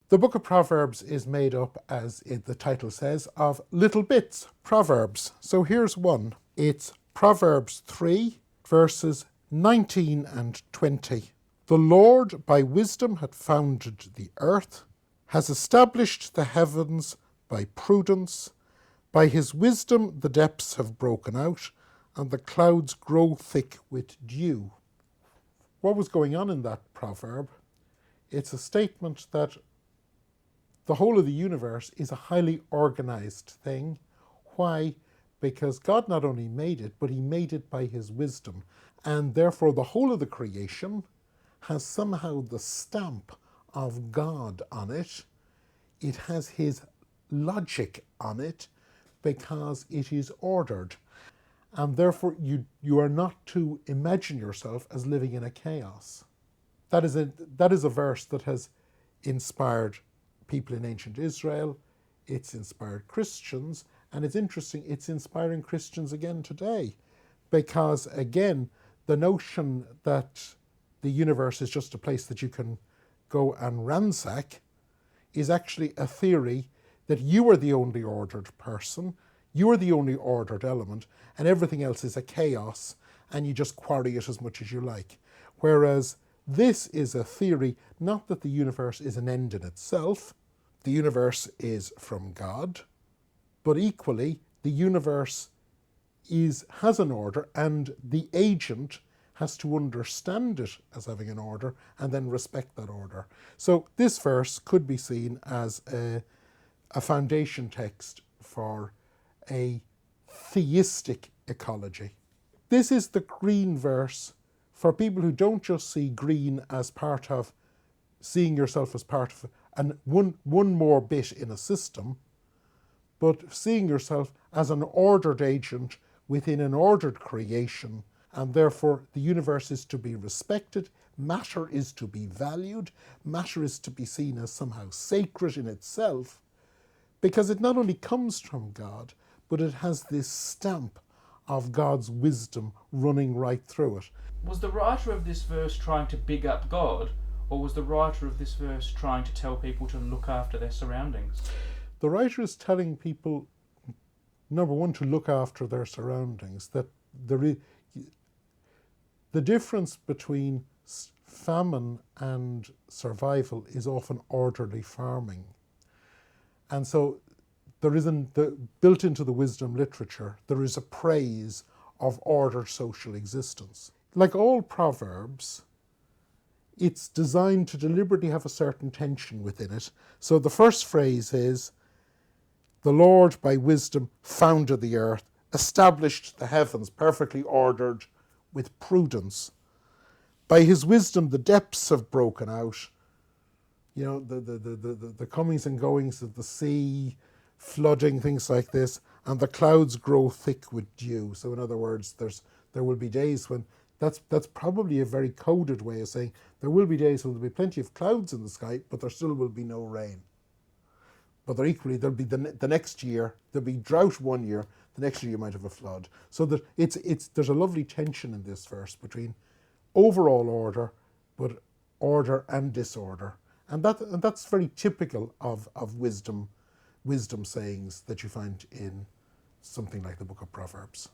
The Book of Proverbs is made up, as the title says, of little bits, proverbs. So here's one. It's Proverbs 3, verses 19 and 20. The Lord by wisdom hath founded the earth, has established the heavens by prudence. By his wisdom the depths have broken out, and the clouds grow thick with dew. What was going on in that proverb? It's a statement that the whole of the universe is a highly organized thing. Why? Because God not only made it, but he made it by his wisdom. And therefore the whole of the creation has somehow the stamp of God on it. It has his logic on it because it is ordered. And therefore you are not to imagine yourself as living in a chaos. That is a verse that has inspired people in ancient Israel, it's inspired Christians, and it's interesting, it's inspiring Christians again today. Because again, the notion that the universe is just a place that you can go and ransack is actually a theory that you are the only ordered person, you are the only ordered element, and everything else is a chaos, and you just quarry it as much as you like. Whereas this is a theory, not that the universe is an end in itself, the universe is from God, but equally the universe has an order, and the agent has to understand it as having an order and then respect that order. So this verse could be seen as a foundation text for a theistic ecology. This is the green verse for people who don't just see green as part of seeing yourself as part of one more bit in a system, but seeing yourself as an ordered agent within an ordered creation, and therefore the universe is to be respected, matter is to be valued, matter is to be seen as somehow sacred in itself, because it not only comes from God, but it has this stamp of God's wisdom running right through it. Was the writer of this verse trying to big up God, or was the writer of this verse trying to tell people to look after their surroundings? The writer is telling people, number one, to look after their surroundings, that the difference between famine and survival is often orderly farming. And so built into the wisdom literature, there is a praise of ordered social existence. Like all proverbs, it's designed to deliberately have a certain tension within it. So the first phrase is, the Lord by wisdom founded the earth, established the heavens, perfectly ordered with prudence. By his wisdom the depths have broken out. You know, the comings and goings of the sea, flooding, things like this, and the clouds grow thick with dew. So in other words, there will be days when, that's probably a very coded way of saying, there will be days when there'll be plenty of clouds in the sky, but there still will be no rain. But there'll be the next year, there'll be drought one year, the next year you might have a flood. So that there's a lovely tension in this verse between overall order, but order and disorder. And that's very typical of wisdom sayings that you find in something like the Book of Proverbs.